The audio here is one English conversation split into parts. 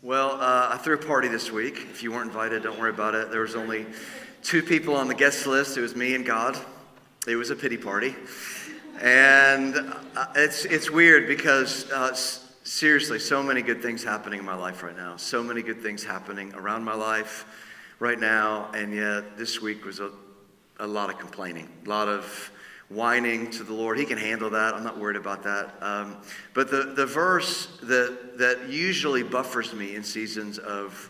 Well, I threw a party this week. If you weren't invited, don't worry about it. There was only 2 people on the guest list. It was me and God. It was a pity party. And it's weird because, seriously, so many good things happening in my life right now. So many good things happening around my life right now. And yet this week was a lot of complaining, a lot of whining to the Lord. He can handle that. I'm not worried about that. But the verse that usually buffers me in seasons of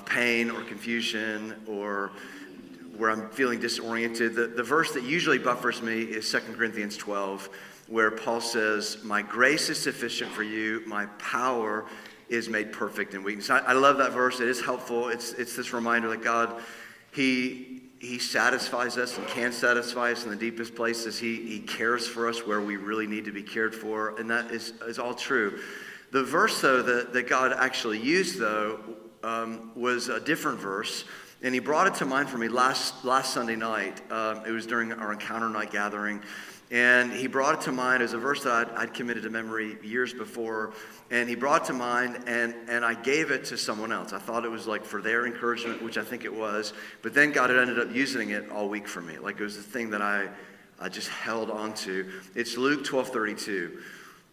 pain or confusion or where I'm feeling disoriented, the verse that usually buffers me is 2 Corinthians 12, where Paul says, "My grace is sufficient for you. My power is made perfect in weakness." I love that verse. It is helpful. It's this reminder that God, He satisfies us and can satisfy us in the deepest places. He cares for us where we really need to be cared for, and that is all true. The verse, though, that God actually used, though, was a different verse, and He brought it to mind for me last Sunday night. It was during our Encounter Night gathering, and He brought it to mind as a verse that I'd committed to memory years before, and He brought it to mind, and I gave it to someone else. I thought it was like for their encouragement, which I think it was, but then God had ended up using it all week for me. Like it was the thing that I just held on to. It's Luke 12:32,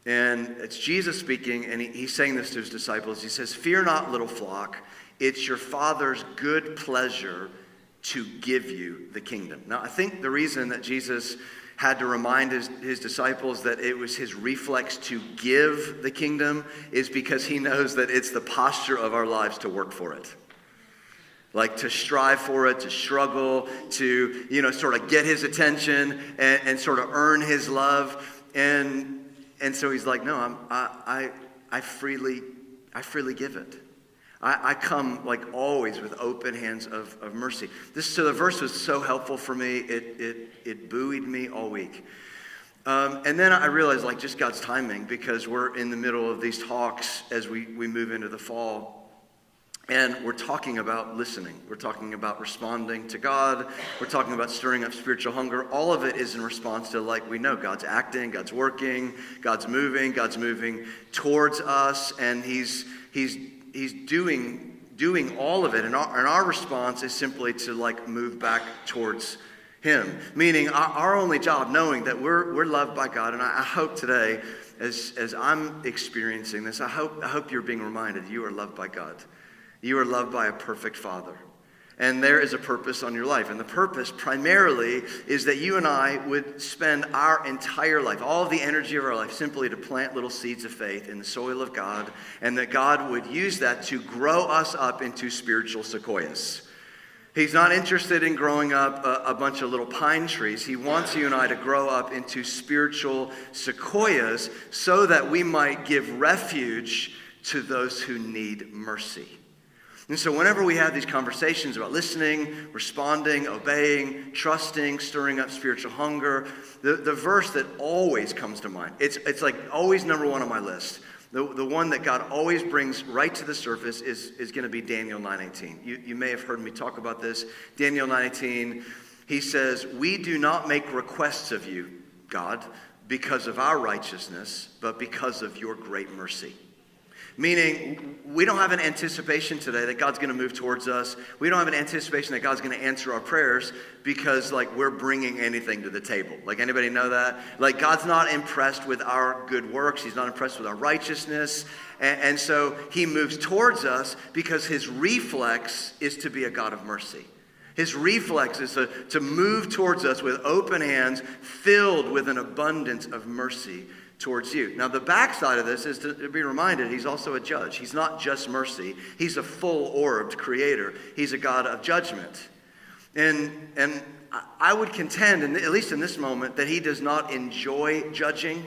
and it's Jesus speaking, and He's saying this to His disciples. He says, "Fear not, little flock, it's your Father's good pleasure to give you the kingdom." Now, I think the reason that Jesus had to remind his disciples that it was His reflex to give the kingdom is because He knows that it's the posture of our lives to work for it. Like to strive for it, to struggle, to, sort of get His attention and sort of earn His love. And so He's like, no, I freely give it. I come like always with open hands of mercy. So the verse was so helpful for me. It buoyed me all week. And then I realized like just God's timing, because we're in the middle of these talks as we move into the fall. And we're talking about listening. We're talking about responding to God. We're talking about stirring up spiritual hunger. All of it is in response to, like, we know God's acting, God's working, God's moving towards us, and He's doing all of it, and our response is simply to like move back towards Him. Meaning our only job, knowing that we're loved by God, and I hope today, as I'm experiencing this, I hope you're being reminded you are loved by God. You are loved by a perfect Father. And there is a purpose on your life. And the purpose primarily is that you and I would spend our entire life, all of the energy of our life, simply to plant little seeds of faith in the soil of God, and that God would use that to grow us up into spiritual sequoias. He's not interested in growing up a bunch of little pine trees. He wants you and I to grow up into spiritual sequoias so that we might give refuge to those who need mercy. And so whenever we have these conversations about listening, responding, obeying, trusting, stirring up spiritual hunger, the verse that always comes to mind, it's like always number one on my list. The one that God always brings right to the surface is going to be Daniel 9:18. You may have heard me talk about this. Daniel 9:18, he says, "We do not make requests of you, God, because of our righteousness, but because of your great mercy." Meaning, we don't have an anticipation today that God's going to move towards us. We don't have an anticipation that God's going to answer our prayers because, like, we're bringing anything to the table. Like, anybody know that? Like, God's not impressed with our good works. He's not impressed with our righteousness. And so He moves towards us because His reflex is to be a God of mercy. His reflex is to move towards us with open hands, filled with an abundance of mercy towards you. Now, the backside of this is to be reminded He's also a judge. He's not just mercy. He's a full-orbed creator. He's a God of judgment. And I would contend, at least in this moment, that He does not enjoy judging,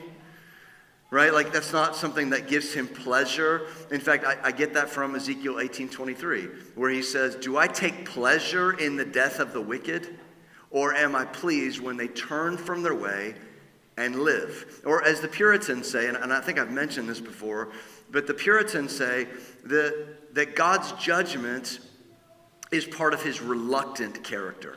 right? Like, that's not something that gives Him pleasure. In fact, I get that from Ezekiel 18:23, where He says, "Do I take pleasure in the death of the wicked, or am I pleased when they turn from their way and live?" Or as the Puritans say, and I think I've mentioned this before, but the Puritans say that God's judgment is part of His reluctant character.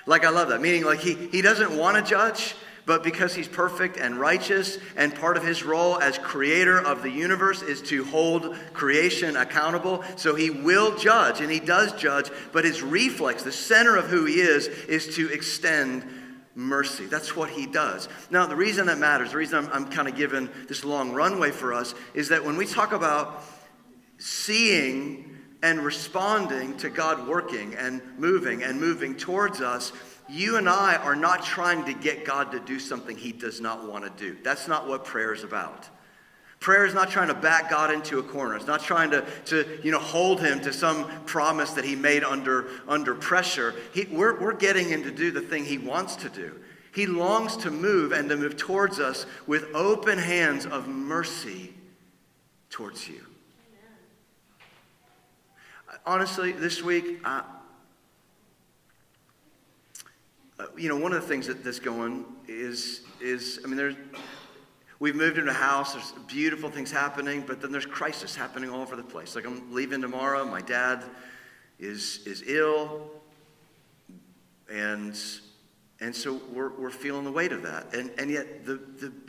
Like, I love that. Meaning, like, he doesn't want to judge, But because he's perfect and righteous, and part of his role as creator of the universe is to hold creation accountable, so he will judge, and he does judge, but his reflex, the center of who he is to extend mercy. That's what he does. Now, the reason that matters, the reason I'm kind of giving this long runway for us, is that when we talk about seeing and responding to God working and moving towards us, you and I are not trying to get God to do something he does not want to do. That's not what prayer is about. Prayer is not trying to back God into a corner. It's not trying to hold him to some promise that he made under pressure. We're getting him to do the thing he wants to do. He longs to move and to move towards us with open hands of mercy towards you. Honestly, this week, one of the things that's going is we've moved into a house, there's beautiful things happening, but then there's crisis happening all over the place. Like, I'm leaving tomorrow, my dad is ill, and so we're feeling the weight of that. And yet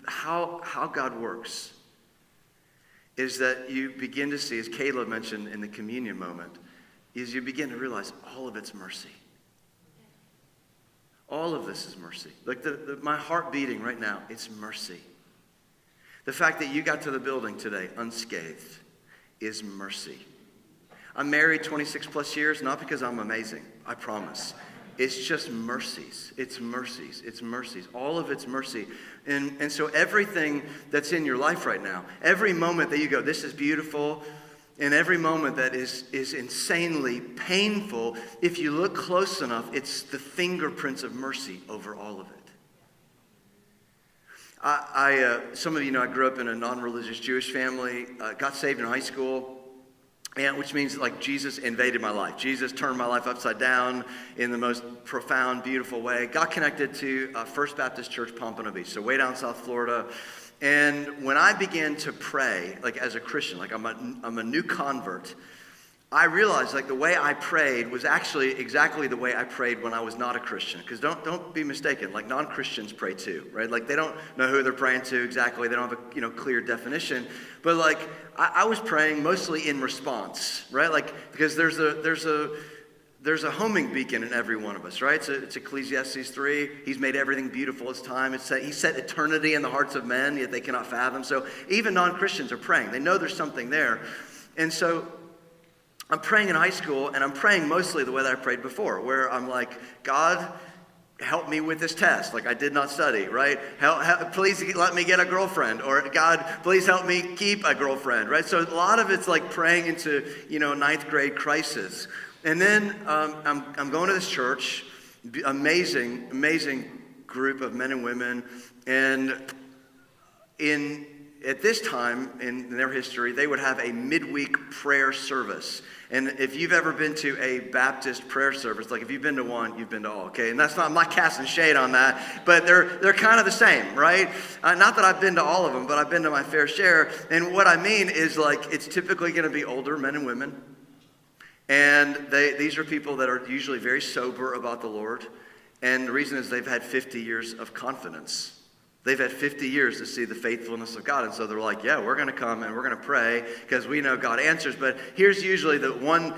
how God works is that you begin to see, as Caleb mentioned in the communion moment, is you begin to realize all of it's mercy. All of this is mercy. Like my heart beating right now, it's mercy. The fact that you got to the building today unscathed is mercy. I'm married 26 plus years, not because I'm amazing, I promise. It's just mercies. It's mercies. It's mercies. All of it's mercy. And so everything that's in your life right now, every moment that you go, this is beautiful, and every moment that is insanely painful, if you look close enough, it's the fingerprints of mercy over all of it. Some of you know I grew up in a non-religious Jewish family, got saved in high school, which means like Jesus invaded my life. Jesus turned my life upside down in the most profound, beautiful way. Got connected to First Baptist Church Pompano Beach, so way down South Florida. And when I began to pray, like as a Christian, like I'm a new convert, I realized like the way I prayed was actually exactly the way I prayed when I was not a Christian. Because don't be mistaken, like non-Christians pray too, right? Like they don't know who they're praying to exactly. They don't have a clear definition. But like I was praying mostly in response, right? Like because there's a homing beacon in every one of us, right? It's Ecclesiastes 3. He's made everything beautiful as time. He set eternity in the hearts of men, yet they cannot fathom. So even non-Christians are praying. They know there's something there. And so I'm praying in high school, and I'm praying mostly the way that I prayed before, where I'm like, God, help me with this test. Like I did not study, right? Please let me get a girlfriend, or God, please help me keep a girlfriend, right? So a lot of it's like praying into, ninth grade crisis. And then I'm going to this church, amazing group of men and women, and at this time in their history, they would have a midweek prayer service. And if you've ever been to a Baptist prayer service, like if you've been to one, you've been to all, okay? And I'm not casting shade on that, but they're kind of the same, right? Not that I've been to all of them, but I've been to my fair share. And what I mean is like it's typically going to be older men and women. And these are people that are usually very sober about the Lord. And the reason is they've had 50 years of confidence. They've had 50 years to see the faithfulness of God. And so they're like, yeah, we're going to come and we're going to pray because we know God answers. But here's usually the one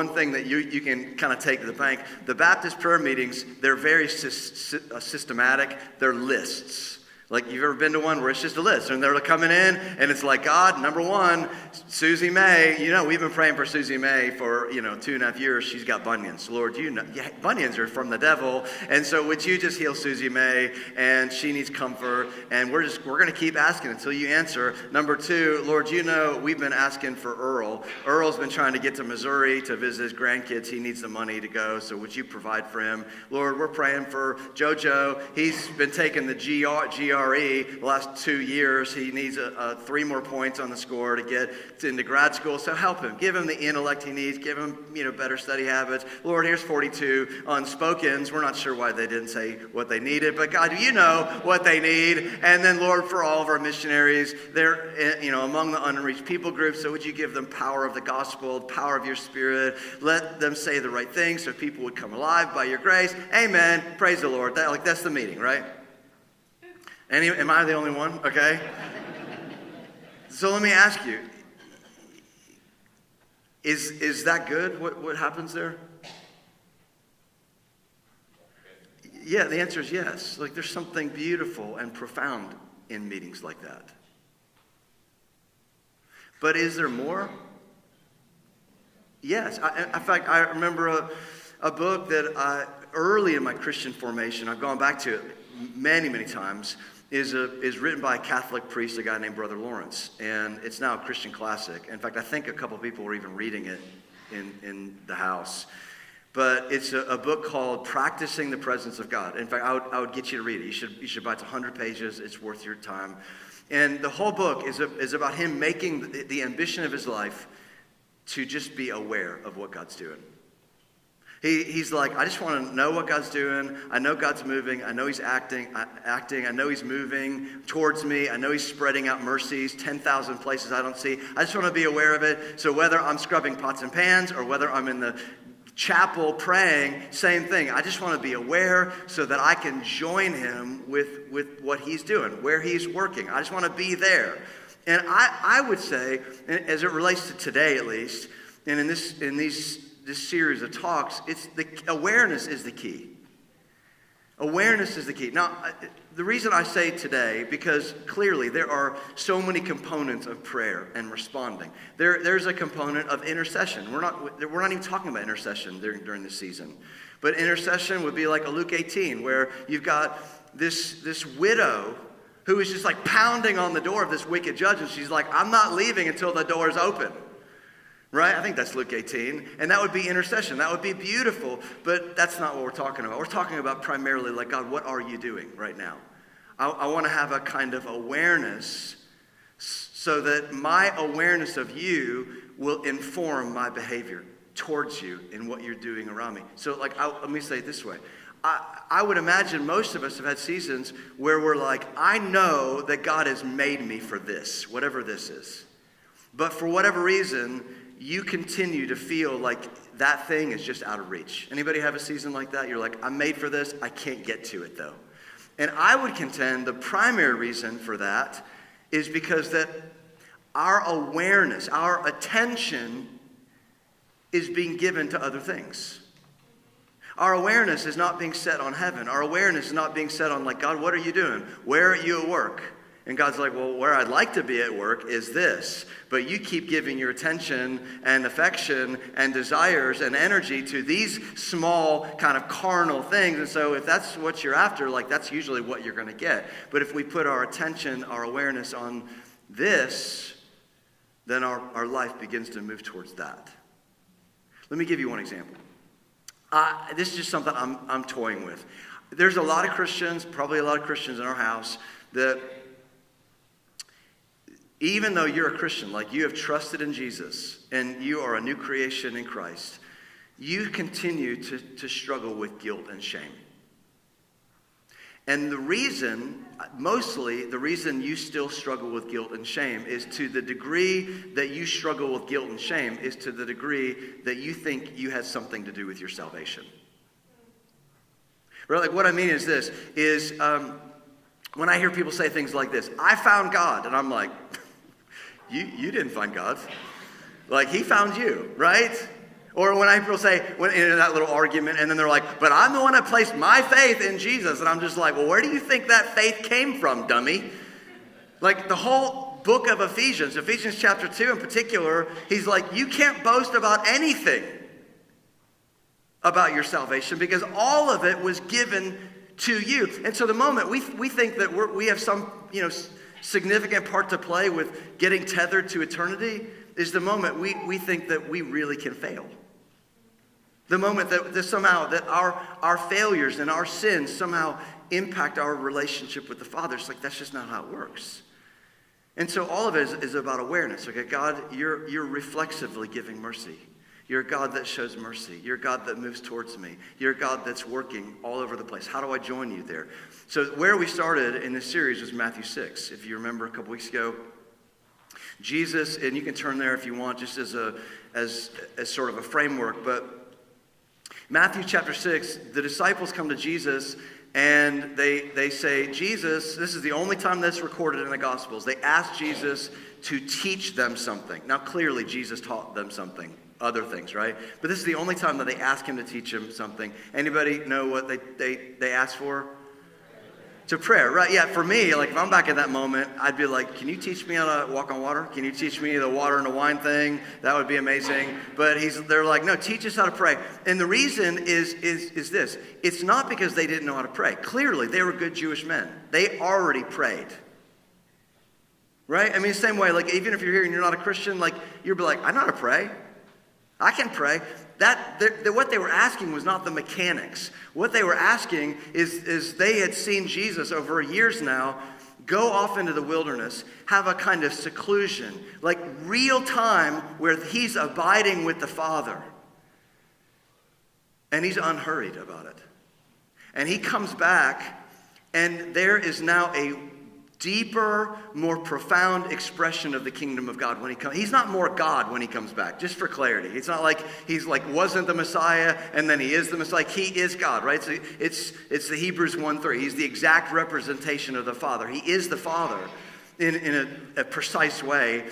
thing that you can kind of take to the bank. The Baptist prayer meetings, they're very systematic. They're lists. Like, you've ever been to one where it's just a list, and they're coming in, and it's like, God, number one, Susie May, we've been praying for Susie May for, 2.5 years. She's got bunions. Lord, bunions are from the devil, and so would you just heal Susie May, and she needs comfort, and we're going to keep asking until you answer. Number two, Lord, we've been asking for Earl. Earl's been trying to get to Missouri to visit his grandkids. He needs the money to go, so would you provide for him? Lord, we're praying for JoJo. He's been taking the GRE the last 2 years. He needs 3 more points on the score to get into grad school. So help him. Give him the intellect he needs. Give him, better study habits. Lord, here's 42 unspokens. We're not sure why they didn't say what they needed, but God, you know what they need. And then, Lord, for all of our missionaries, they're, among the unreached people groups. So would you give them power of the gospel, power of your spirit? Let them say the right things so people would come alive by your grace. Amen. Praise the Lord. That's the meeting, right? Am I the only one? Okay. So let me ask you, is that good, what happens there? Yeah, the answer is yes. Like, there's something beautiful and profound in meetings like that. But is there more? Yes. In fact, I remember a book that early in my Christian formation, I've gone back to it many, many times, is written by a Catholic priest, a guy named Brother Lawrence. And it's now a Christian classic. In fact, I think a couple people were even reading it in the house. But it's a book called Practicing the Presence of God. In fact, I would get you to read it. You should buy it. It's 100 pages. It's worth your time. And the whole book is about him making the ambition of his life to just be aware of what God's doing. He's like, I just want to know what God's doing. I know God's moving. I know he's acting. I know he's moving towards me. I know he's spreading out mercies, 10,000 places I don't see. I just want to be aware of it. So whether I'm scrubbing pots and pans or whether I'm in the chapel praying, same thing. I just want to be aware so that I can join him with what he's doing, where he's working. I just want to be there. And I would say, as it relates to today at least, and in this series of talks, it's the awareness is the key. Awareness is the key. Now, the reason I say today, because clearly there are so many components of prayer and responding. There's a component of intercession. We're not even talking about intercession during this season. But intercession would be like a Luke 18, where you've got this widow who is just like pounding on the door of this wicked judge, and she's like, I'm not leaving until the door is open. Right? I think that's Luke 18. And that would be intercession. That would be beautiful. But that's not what we're talking about. We're talking about primarily like, God, what are you doing right now? I want to have a kind of awareness so that my awareness of you will inform my behavior towards you in what you're doing around me. So let me say it this way. I would imagine most of us have had seasons where we're like, I know that God has made me for this, whatever this is. But for whatever reason, you continue to feel like that thing is just out of reach. Anybody have a season like that? You're like, I'm made for this. I can't get to it, though. And I would contend the primary reason for that is because that our awareness, our attention is being given to other things. Our awareness is not being set on heaven. Our awareness is not being set on like, God, what are you doing? Where are you at work? And God's like, well, where I'd like to be at work is this. But you keep giving your attention and affection and desires and energy to these small kind of carnal things. And so if that's what you're after, like that's usually what you're going to get. But if we put our attention, our awareness on this, then our life begins to move towards that. Let me give you one example. This is just something I'm toying with. There's a lot of Christians, probably a lot of Christians in our house that even though you're a Christian, like you have trusted in Jesus and you are a new creation in Christ, you continue to struggle with guilt and shame. And mostly the reason you still struggle with guilt and shame is to the degree that you struggle with guilt and shame is to the degree that you think you had something to do with your salvation. Right? Like what I mean is this, when I hear people say things like this, I found God, and I'm like, You didn't find God. Like, he found you, right? Or when people say, in that little argument, and then they're like, but I'm the one that placed my faith in Jesus. And I'm just like, well, where do you think that faith came from, dummy? Like, the whole book of Ephesians chapter 2 in particular, he's like, you can't boast about anything about your salvation because all of it was given to you. And so the moment we think that we have some, significant part to play with getting tethered to eternity is the moment we think that we really can fail. The moment that somehow that our failures and our sins somehow impact our relationship with the Father. It's like that's just not how it works. And so all of it is about awareness. Okay, God, you're reflexively giving mercy. You're a God that shows mercy. You're a God that moves towards me. You're a God that's working all over the place. How do I join you there? So where we started in this series was Matthew 6. If you remember a couple weeks ago, Jesus, and you can turn there if you want, just as sort of a framework. But Matthew chapter 6, the disciples come to Jesus. and they say, Jesus, this is the only time that's recorded in the Gospels, they ask Jesus to teach them something. Now, clearly, Jesus taught them something, other things, right? But this is the only time that they ask him to teach him something. Anybody know what they ask for? To prayer, right? Yeah, for me, like if I'm back in that moment, I'd be like, can you teach me how to walk on water? Can you teach me the water and the wine thing? That would be amazing. But they're like, no, teach us how to pray. And the reason is this. It's not because they didn't know how to pray. Clearly, they were good Jewish men. They already prayed. Right? I mean, same way, like even if you're here and you're not a Christian, like you'll be like, I know how to pray. I can pray. What they were asking was not the mechanics. What they were asking is they had seen Jesus over years now go off into the wilderness, have a kind of seclusion, like real time where he's abiding with the Father. And he's unhurried about it. And he comes back, and there is now a deeper, more profound expression of the kingdom of God when he comes. He's not more God when he comes back, just for clarity. It's not like he's like wasn't the Messiah and then he is the Messiah. Like he is God, right? So it's the Hebrews 1:3. He's the exact representation of the Father. He is the Father in a precise way.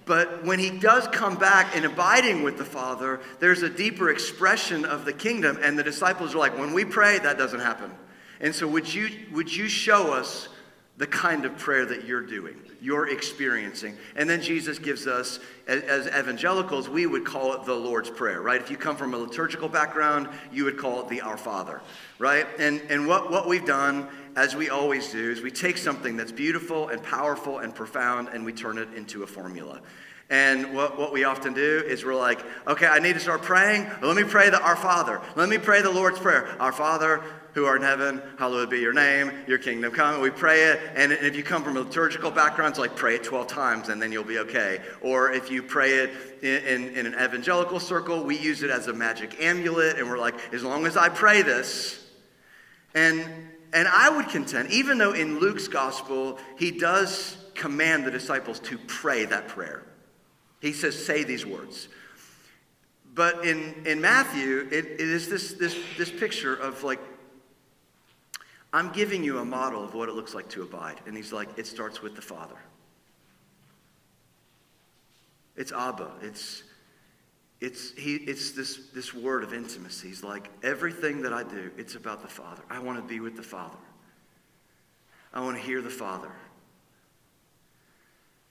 But when he does come back and abiding with the Father, there's a deeper expression of the kingdom, and the disciples are like, when we pray, that doesn't happen. And so would you show us the kind of prayer that you're doing, you're experiencing? And then Jesus gives us, as evangelicals, we would call it the Lord's Prayer, right? If you come from a liturgical background, you would call it the Our Father, right? And what we've done, as we always do, is we take something that's beautiful and powerful and profound and we turn it into a formula. And what we often do is we're like, okay, I need to start praying. Let me pray the Our Father. Let me pray the Lord's Prayer. Our Father, who art in heaven, hallowed be your name, your kingdom come. And we pray it, and if you come from a liturgical background, it's like pray it 12 times and then you'll be okay. Or if you pray it in an evangelical circle, we use it as a magic amulet, and we're like, as long as I pray this. And I would contend, even though in Luke's gospel, he does command the disciples to pray that prayer. He says, say these words. But in Matthew, it is this picture of like, I'm giving you a model of what it looks like to abide. And he's like, it starts with the Father. It's Abba. It's this word of intimacy. He's like, everything that I do, it's about the Father. I want to be with the Father. I want to hear the Father.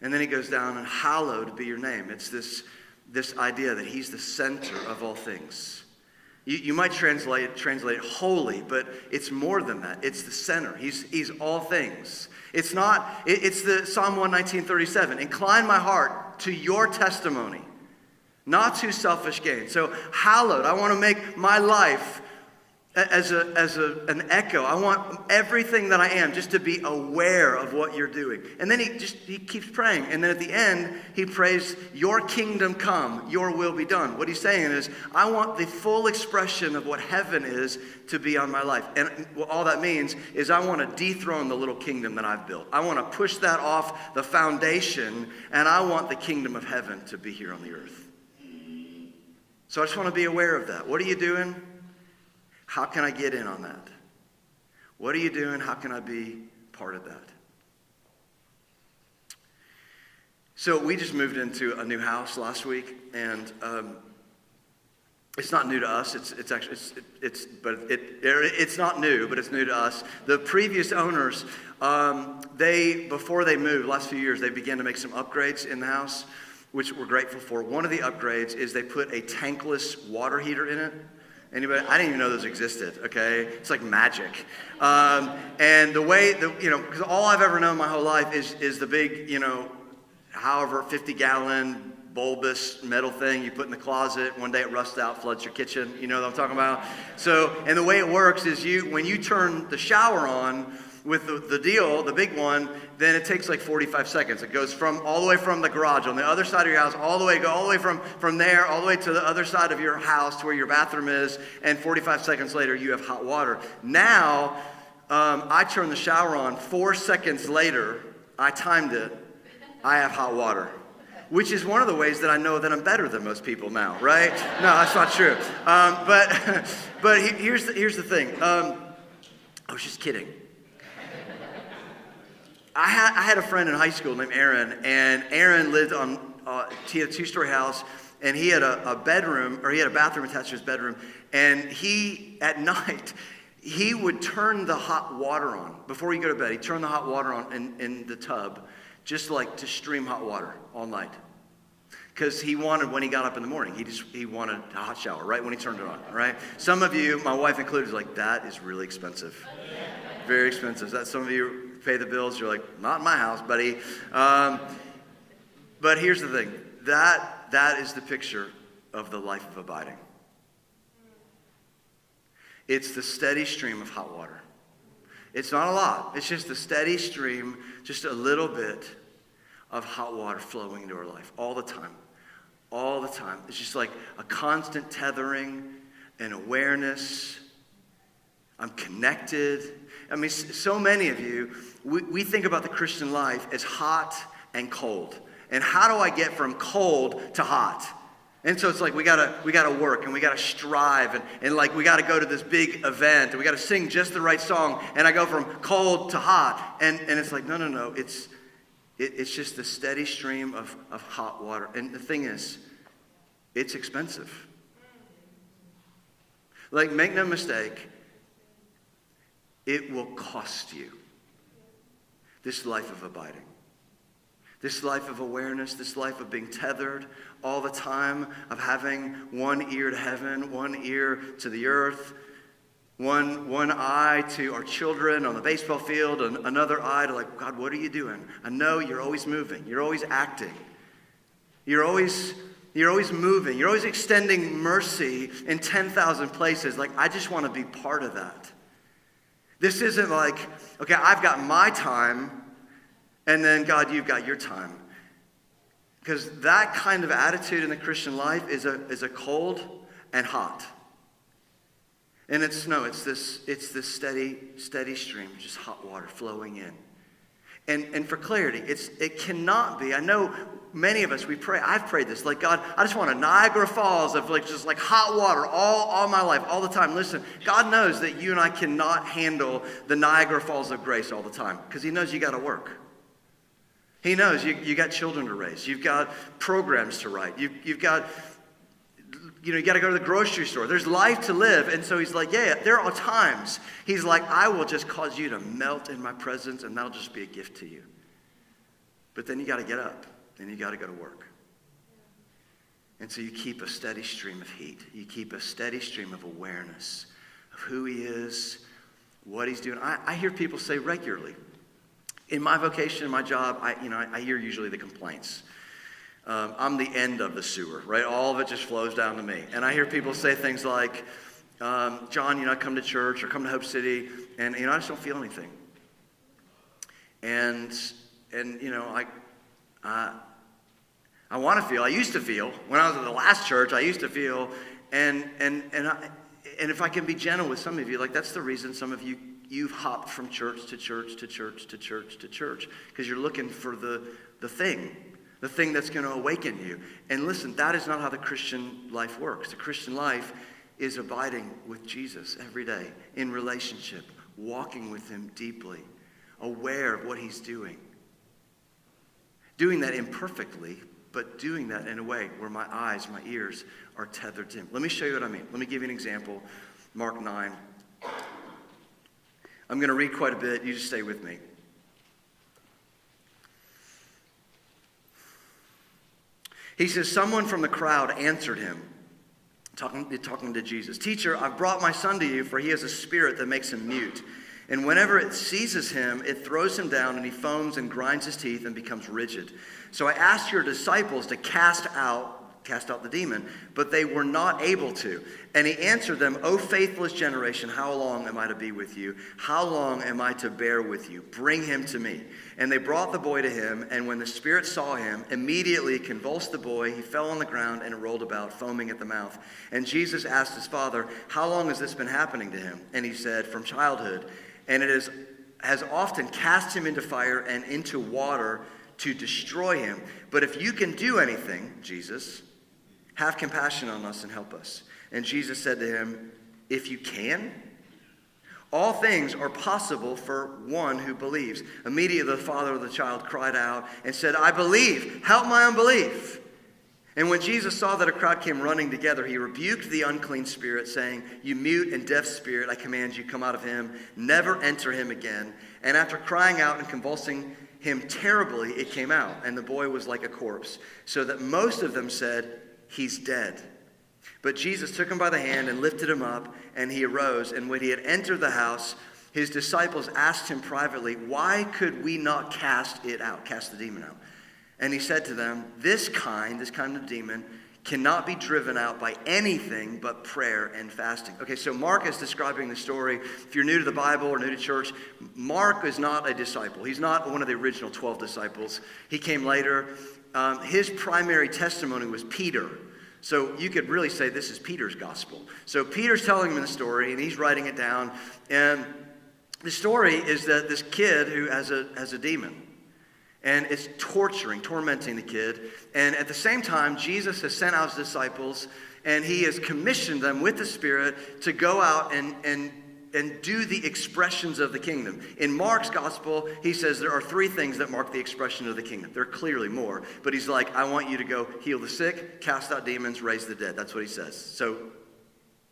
And then he goes down, and hallowed be your name. It's this idea that he's the center of all things. You might translate it holy, but it's more than that. It's the center. He's all things. It's the Psalm 119:37. Incline my heart to your testimony, not to selfish gain. So hallowed, I want to make my life as an echo. I want everything that I am just to be aware of what you're doing. And then he keeps praying. And then at the end, he prays, your kingdom come, your will be done. What he's saying is, I want the full expression of what heaven is to be on my life. And all that means is I want to dethrone the little kingdom that I've built. I want to push that off the foundation, and I want the kingdom of heaven to be here on the earth. So I just want to be aware of that. What are you doing? How can I get in on that? What are you doing? How can I be part of that? So we just moved into a new house last week, and it's not new to us. It's not new, but it's new to us. The previous owners, before they moved, last few years, they began to make some upgrades in the house, which we're grateful for. One of the upgrades is they put a tankless water heater in it. Anybody? I didn't even know those existed, okay? It's like magic. And the way, because all I've ever known my whole life is the big, however 50-gallon bulbous metal thing you put in the closet. One day it rusts out, floods your kitchen. You know what I'm talking about? So, and the way it works is when you turn the shower on with the big one, then it takes like 45 seconds. It goes all the way from the garage on the other side of your house, all the way from there, all the way to the other side of your house to where your bathroom is, and 45 seconds later you have hot water. Now, I turn the shower on, 4 seconds later, I timed it, I have hot water. Which is one of the ways that I know that I'm better than most people now, right? No, that's not true. But here's the thing. I was just kidding. I had a friend in high school named Aaron, and Aaron lived he had a 2-story house, and he had a bedroom, or he had a bathroom attached to his bedroom, and at night, he would turn the hot water on. Before he'd go to bed, he'd turn the hot water on in the tub, just like to stream hot water all night. Because he wanted, when he got up in the morning, he wanted a hot shower, right, when he turned it on, right? Some of you, my wife included, is like, that is really expensive. Very expensive. Some of you pay the bills, you're like, not in my house, buddy. But here's the thing. That is the picture of the life of abiding. It's the steady stream of hot water. It's not a lot. It's just a steady stream, just a little bit of hot water flowing into our life all the time. All the time. It's just like a constant tethering and awareness. I'm connected. I mean, so many of you, we think about the Christian life as hot and cold. And how do I get from cold to hot? And so it's like we gotta work, and we gotta strive, and like we gotta go to this big event, and we gotta sing just the right song, and I go from cold to hot. And it's like, no. It's just the steady stream of hot water. And the thing is, it's expensive. Like, make no mistake, it will cost you this life of abiding. This life of awareness, this life of being tethered all the time, of having one ear to heaven, one ear to the earth, one eye to our children on the baseball field, and another eye to like, God, what are you doing? I know you're always moving. You're always acting. You're always moving. You're always extending mercy in 10,000 places. Like, I just want to be part of that. This isn't like, okay, I've got my time, and then, God, you've got your time. Because that kind of attitude in the Christian life is a cold and hot. And it's this steady stream, just hot water flowing in. And for clarity, it cannot be. I know many of us, we pray. I've prayed this. Like, God, I just want a Niagara Falls of just hot water all my life, all the time. Listen, God knows that you and I cannot handle the Niagara Falls of grace all the time, because he knows you got to work. He knows you got children to raise. You've got programs to write. You've got, you got to go to the grocery store. There's life to live. And so he's like, yeah, there are times. He's like, I will just cause you to melt in my presence, and that'll just be a gift to you. But then you got to get up, and you got to go to work. And so you keep a steady stream of heat. You keep a steady stream of awareness of who he is, what he's doing. I hear people say regularly, in my vocation, in my job, I hear usually the complaints. I'm the end of the sewer, right? All of it just flows down to me. And I hear people say things like, John, I come to church or come to Hope City, and I just don't feel anything. And I want to feel. I used to feel when I was at the last church. I used to feel, and if I can be gentle with some of you, like, that's the reason some of you've hopped from church to church to church to church to church, because you're looking for the thing that's going to awaken you. And listen, that is not how the Christian life works. The Christian life is abiding with Jesus every day, in relationship, walking with him deeply, aware of what he's doing that imperfectly, but doing that in a way where my eyes, my ears are tethered to him. Let me show you what I mean. Let me give you an example. Mark 9. I'm going to read quite a bit. You just stay with me. He says, someone from the crowd answered him, talking to Jesus. Teacher, I've brought my son to you, for he has a spirit that makes him mute. And whenever it seizes him, it throws him down, and he foams and grinds his teeth and becomes rigid. So I asked your disciples to cast out the demon, but they were not able to. And he answered them, O faithless generation, how long am I to be with you? How long am I to bear with you? Bring him to me. And they brought the boy to him, and when the spirit saw him, immediately it convulsed the boy. He fell on the ground and rolled about, foaming at the mouth. And Jesus asked his father, how long has this been happening to him? And he said, from childhood. And it has often cast him into fire and into water to destroy him. But if you can do anything, Jesus, have compassion on us and help us. And Jesus said to him, if you can, All things are possible for one who believes. Immediately the father of the child cried out and said, I believe, help my unbelief. And when Jesus saw that a crowd came running together, he rebuked the unclean spirit, saying, You mute and deaf spirit, I command you, come out of him, never enter him again. And after crying out and convulsing him terribly, it came out, and the boy was like a corpse, so that most of them said, He's dead. But Jesus took him by the hand and lifted him up, and he arose. And when he had entered the house, his disciples asked him privately, Why could we not cast the demon out? And he said to them, This kind of demon cannot be driven out by anything but prayer and fasting. Okay, so Mark is describing the story. If you're new to the Bible or new to church, Mark is not a disciple. He's not one of the original 12 disciples. He came later. His primary testimony was Peter. So you could really say this is Peter's gospel. So Peter's telling him the story, and he's writing it down. And the story is that this kid who has a demon, and it's tormenting the kid. And at the same time, Jesus has sent out his disciples, and he has commissioned them with the Spirit to go out and do the expressions of the kingdom. In Mark's gospel, he says there are 3 things that mark the expression of the kingdom. There are clearly more, but he's like, I want you to go heal the sick, cast out demons, raise the dead. That's what he says. So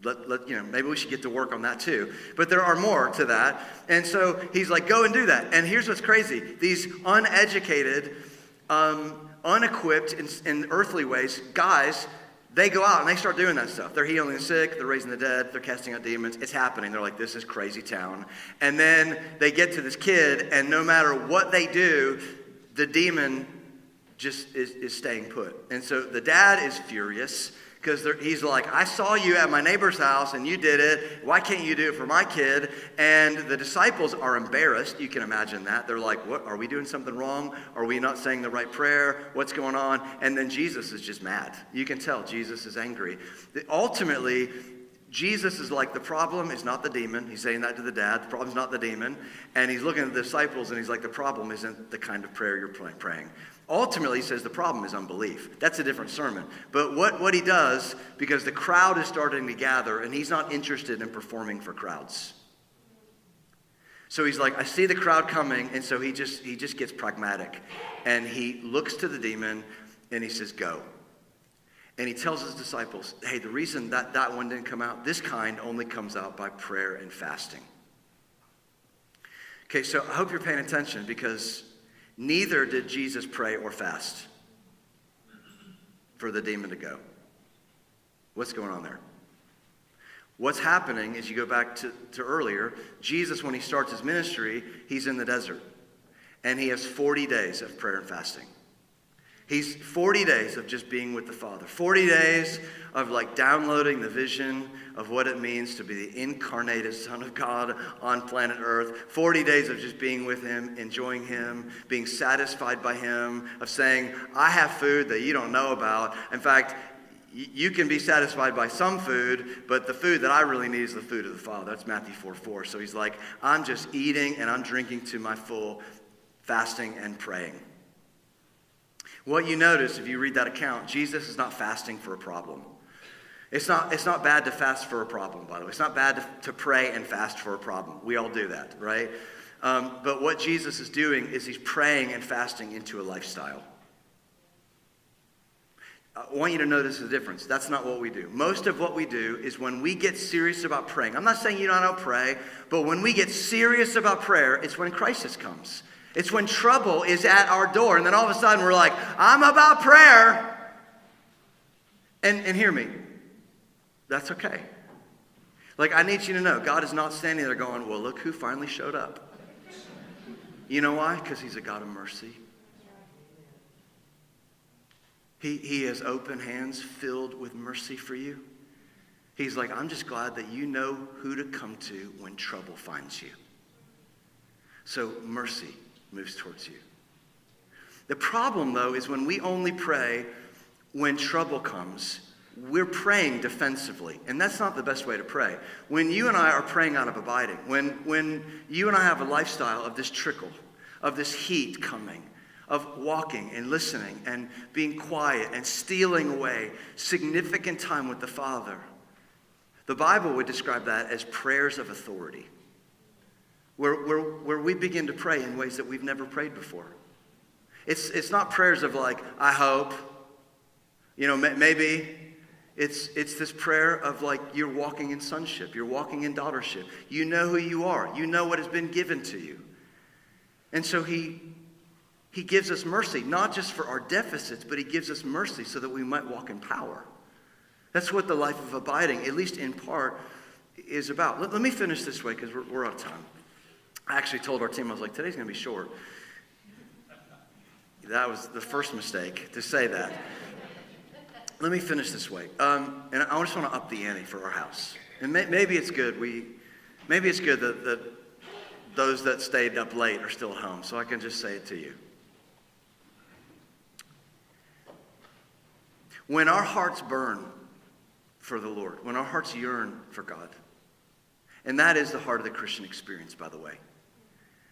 maybe we should get to work on that too. But there are more to that. And so he's like, go and do that. And here's what's crazy. These uneducated, unequipped in earthly ways, guys, they go out and they start doing that stuff. They're healing the sick, they're raising the dead, they're casting out demons. It's happening. They're like, this is crazy town. And then they get to this kid, and no matter what they do, the demon just is staying put. And so the dad is furious because he's like, I saw you at my neighbor's house and you did it. Why can't you do it for my kid? And the disciples are embarrassed. You can imagine that. They're like, what? Are we doing something wrong? Are we not saying the right prayer? What's going on? And then Jesus is just mad. You can tell Jesus is angry. Ultimately, Jesus is like, the problem is not the demon. He's saying that to the dad. The problem is not the demon. And he's looking at the disciples and he's like, the problem isn't the kind of prayer you're praying. Ultimately, he says the problem is unbelief. That's a different sermon. But what he does, because the crowd is starting to gather, and he's not interested in performing for crowds. So he's like, I see the crowd coming, and so he just gets pragmatic. And he looks to the demon, and he says, go. And he tells his disciples, hey, the reason that one didn't come out, this kind only comes out by prayer and fasting. Okay, so I hope you're paying attention, because neither did Jesus pray or fast for the demon to go. What's going on there? What's happening is, you go back to earlier, Jesus, when he starts his ministry, he's in the desert. And he has 40 days of prayer and fasting. He's 40 days of just being with the Father. 40 days of downloading the vision of what it means to be the incarnated Son of God on planet Earth. 40 days of just being with him, enjoying him, being satisfied by him, of saying, I have food that you don't know about. In fact, you can be satisfied by some food, but the food that I really need is the food of the Father. That's Matthew 4:4. So he's like, I'm just eating and I'm drinking to my full, fasting and praying. What you notice if you read that account, Jesus is not fasting for a problem. It's not bad to fast for a problem, by the way. It's not bad to pray and fast for a problem. We all do that, right? But what Jesus is doing is he's praying and fasting into a lifestyle. I want you to notice the difference. That's not what we do. Most of what we do is when we get serious about praying. I'm not saying you don't pray, but when we get serious about prayer, it's when crisis comes. It's when trouble is at our door, and then all of a sudden we're like, I'm about prayer. And hear me, that's okay. I need you to know, God is not standing there going, well, look who finally showed up. You know why? Because he's a God of mercy. He has open hands filled with mercy for you. He's like, I'm just glad that you know who to come to when trouble finds you. So mercy moves towards you. The problem, though, is when we only pray when trouble comes, we're praying defensively. And that's not the best way to pray. When you and I are praying out of abiding, when you and I have a lifestyle of this trickle, of this heat coming, of walking and listening and being quiet and stealing away significant time with the Father, the Bible would describe that as prayers of authority. where we begin to pray in ways that we've never prayed before. It's not prayers of like, I hope, maybe. It's this prayer of like you're walking in sonship, you're walking in daughtership. You know who you are. You know what has been given to you. And so he gives us mercy, not just for our deficits, but he gives us mercy so that we might walk in power. That's what the life of abiding, at least in part, is about. Let me finish this way because we're out of time. I actually told our team, I was like, today's going to be short. That was the first mistake to say that. Let me finish this way. And I just want to up the ante for our house. And maybe it's good. Maybe it's good that those that stayed up late are still at home, so I can just say it to you. When our hearts burn for the Lord, when our hearts yearn for God, and that is the heart of the Christian experience, by the way.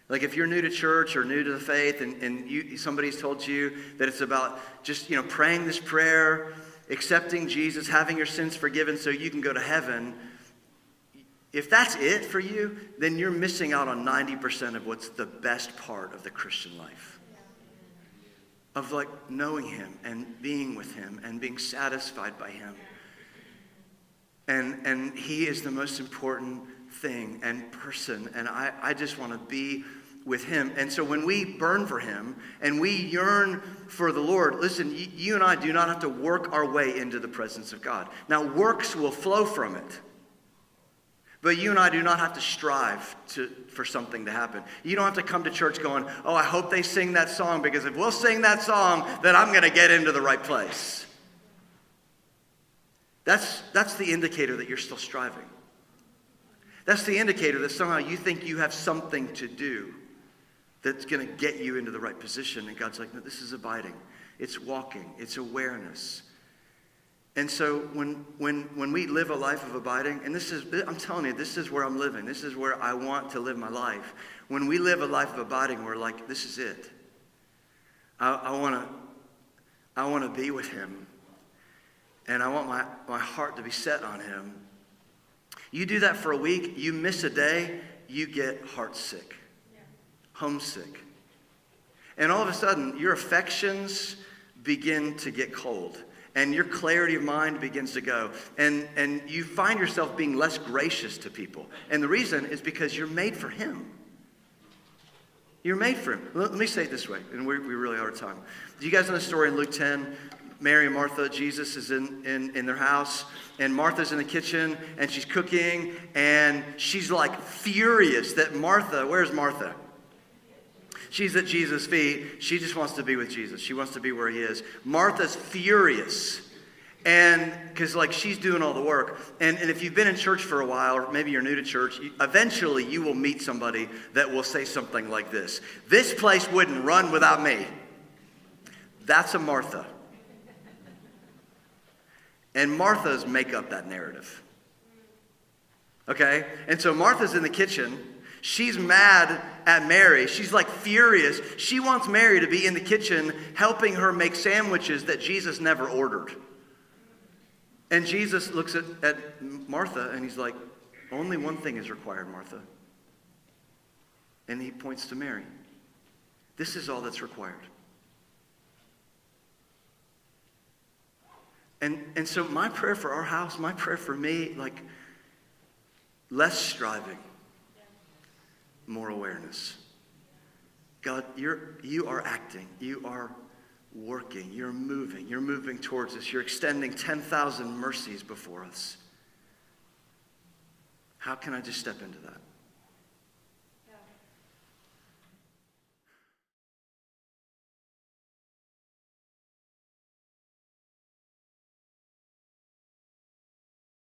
Like if you're new to church or new to the faith and somebody's told you that it's about just, praying this prayer, accepting Jesus, having your sins forgiven so you can go to heaven, if that's it for you, then you're missing out on 90% of what's the best part of the Christian life. Of like knowing him and being with him and being satisfied by him. And he is the most important thing and person, and I just want to be with him. And so when we burn for him and we yearn for the Lord, listen, you and I do not have to work our way into the presence of God. Now, works will flow from it. But you and I do not have to strive for something to happen. You don't have to come to church going, oh, I hope they sing that song, because if we'll sing that song, then I'm going to get into the right place. That's the indicator that you're still striving. That's the indicator that somehow you think you have something to do that's going to get you into the right position. And God's like, no, this is abiding. It's walking. It's awareness. And so when we live a life of abiding, and I'm telling you, this is where I'm living. This is where I want to live my life. When we live a life of abiding, we're like, this is it. I want to be with him. And I want my heart to be set on him. You do that for a week, you miss a day, you get heart sick, homesick. And all of a sudden, your affections begin to get cold. And your clarity of mind begins to go. And you find yourself being less gracious to people. And the reason is because you're made for him. You're made for him. Let me say it this way, and we really are out of time. Do you guys know the story in Luke 10? Mary and Martha, Jesus is in their house, and Martha's in the kitchen, and she's cooking, and she's like furious that where's Martha? She's at Jesus' feet. She just wants to be with Jesus. She wants to be where he is. Martha's furious, and because like she's doing all the work. And if you've been in church for a while, or maybe you're new to church, eventually you will meet somebody that will say something like this. This place wouldn't run without me. That's a Martha. And Marthas make up that narrative. Okay? And so Martha's in the kitchen. She's mad at Mary. She's like furious. She wants Mary to be in the kitchen helping her make sandwiches that Jesus never ordered. And Jesus looks at Martha and he's like, only one thing is required, Martha. And he points to Mary. This is all that's required. And so my prayer for our house, my prayer for me, like less striving, more awareness. God, you are acting, you are working, you're moving towards us. You're extending 10,000 mercies before us. How can I just step into that?